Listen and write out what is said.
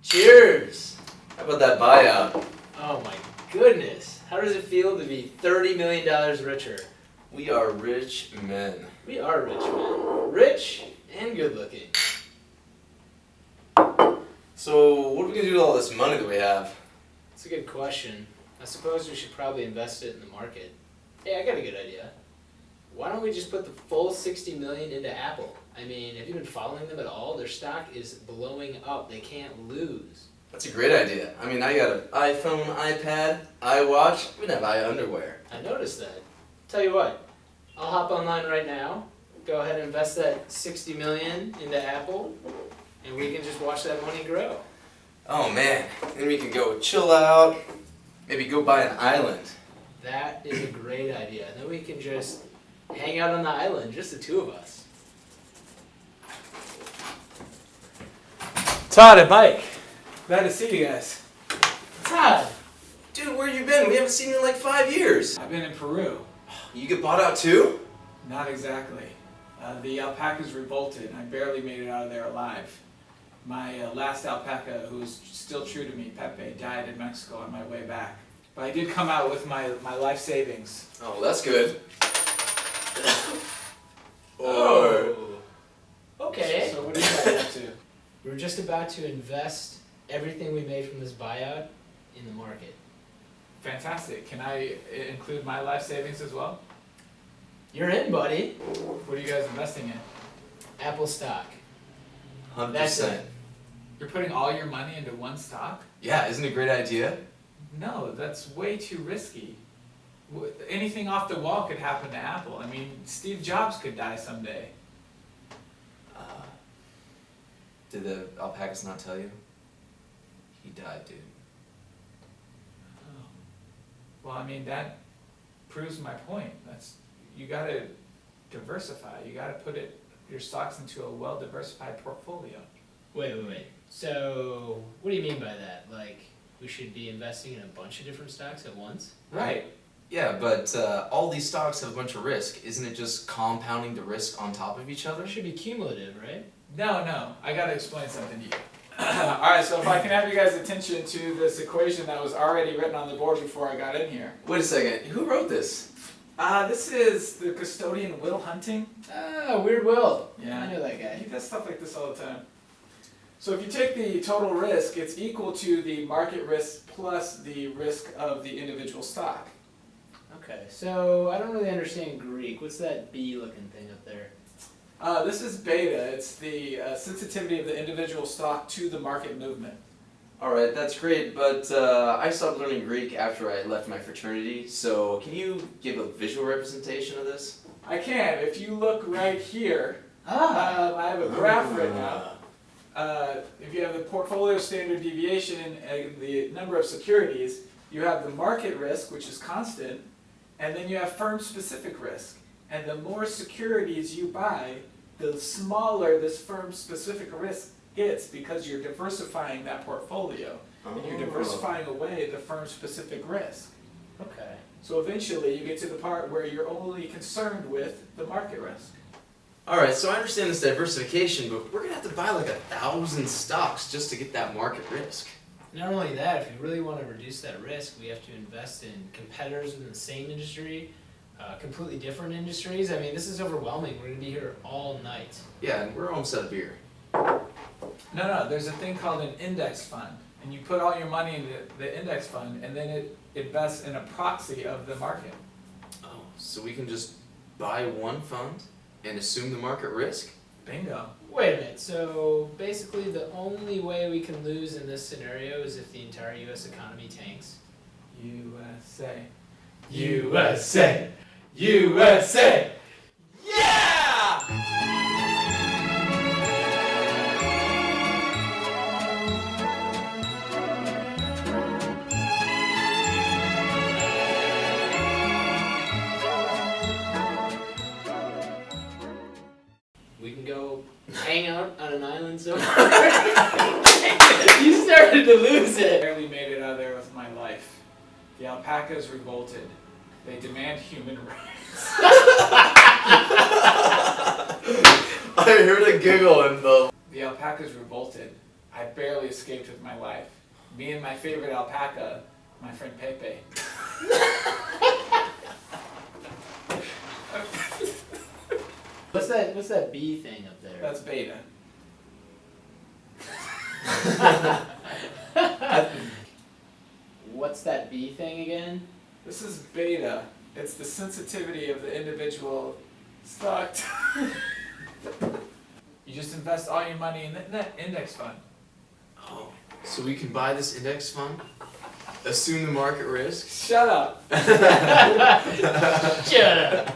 Cheers! How about that buyout? Oh my goodness. How does it feel to be $30 million richer? We are rich men. We are rich men. Rich and good looking. So, what are we going to do with all this money that we have? That's a good question. I suppose we should probably invest it in the market. Hey, I got a good idea. Why don't we just put the full $60 million into Apple? I mean, have you been following them at all? Their stock is blowing up. They can't lose. That's a great idea. I mean, I got an iPhone, iPad, iWatch, we even have underwear. I noticed that. Tell you what, I'll hop online right now, go ahead and invest that $60 million into Apple, and we can just watch that money grow. Oh man, then we can go chill out, maybe go buy an island. That is a great idea. Then we can just hang out on the island, just the two of us. Todd and Mike, glad to see you guys. Todd! Dude, where you been? We haven't seen you in like 5 years. I've been in Peru. You get bought out too? Not exactly. The alpacas revolted and I barely made it out of there alive. My last alpaca, who was still true to me, Pepe, died in Mexico on my way back. But I did come out with my life savings. Oh, that's good. Oh. Okay. So what are you guys up to? We're just about to invest everything we made from this buyout in the market. Fantastic. Can I include my life savings as well? You're in, buddy. What are you guys investing in? Apple stock. 100%. That's it. You're putting all your money into one stock? Yeah, isn't it a great idea? No, that's way too risky. Anything off the wall could happen to Apple. I mean, Steve Jobs could die someday. Did the alpacas not tell you? He died, dude. Oh. Well, I mean, that proves my point. You gotta diversify. You gotta put your stocks into a well-diversified portfolio. Wait. So, what do you mean by that? Like, we should be investing in a bunch of different stocks at once? Right. Yeah, but all these stocks have a bunch of risk. Isn't it just compounding the risk on top of each other? It should be cumulative, right? No. I gotta explain something to you. Alright, so if I can have you guys' attention to this equation that was already written on the board before I got in here. Wait a second, who wrote this? This is the custodian Will Hunting. Ah, Weird Will. Yeah. I know that guy. He does stuff like this all the time. So if you take the total risk, it's equal to the market risk plus the risk of the individual stock. Okay, so I don't really understand Greek. What's that bee-looking thing up there? This is beta. It's the sensitivity of the individual stock to the market movement. Alright, that's great, but I stopped learning Greek after I left my fraternity, so can you give a visual representation of this? I can. If you look right here, I have a graph right now. If you have the portfolio standard deviation and the number of securities, you have the market risk, which is constant, and then you have firm-specific risk. And the more securities you buy, the smaller this firm-specific risk gets because you're diversifying that portfolio. And you're diversifying away the firm-specific risk. Okay. So eventually you get to the part where you're only concerned with the market risk. Alright, so I understand this diversification, but we're going to have to buy like 1,000 stocks just to get that market risk. Not only that, if we really want to reduce that risk, we have to invest in competitors within the same industry, completely different industries. I mean, this is overwhelming. We're going to be here all night. Yeah, and we're almost out of beer. No, there's a thing called an index fund. And you put all your money into the index fund, and then it invests in a proxy of the market. Oh, so we can just buy one fund and assume the market risk? Bingo. Wait a minute. So basically the only way we can lose in this scenario is if the entire U.S. economy tanks? USA. USA! USA! Yeah! We can go hang out on an island somewhere. You started to lose it. Barely made it out of there with my life. The alpacas revolted. They demand human rights. I heard a giggle in the... The alpacas revolted. I barely escaped with my life. Me and my favorite alpaca, my friend Pepe. What's that B thing up there? That's beta. What's that B thing again? This is beta. It's the sensitivity of the individual stock. You just invest all your money in that index fund. Oh, so we can buy this index fund, assume the market risk. Shut up. Shut up.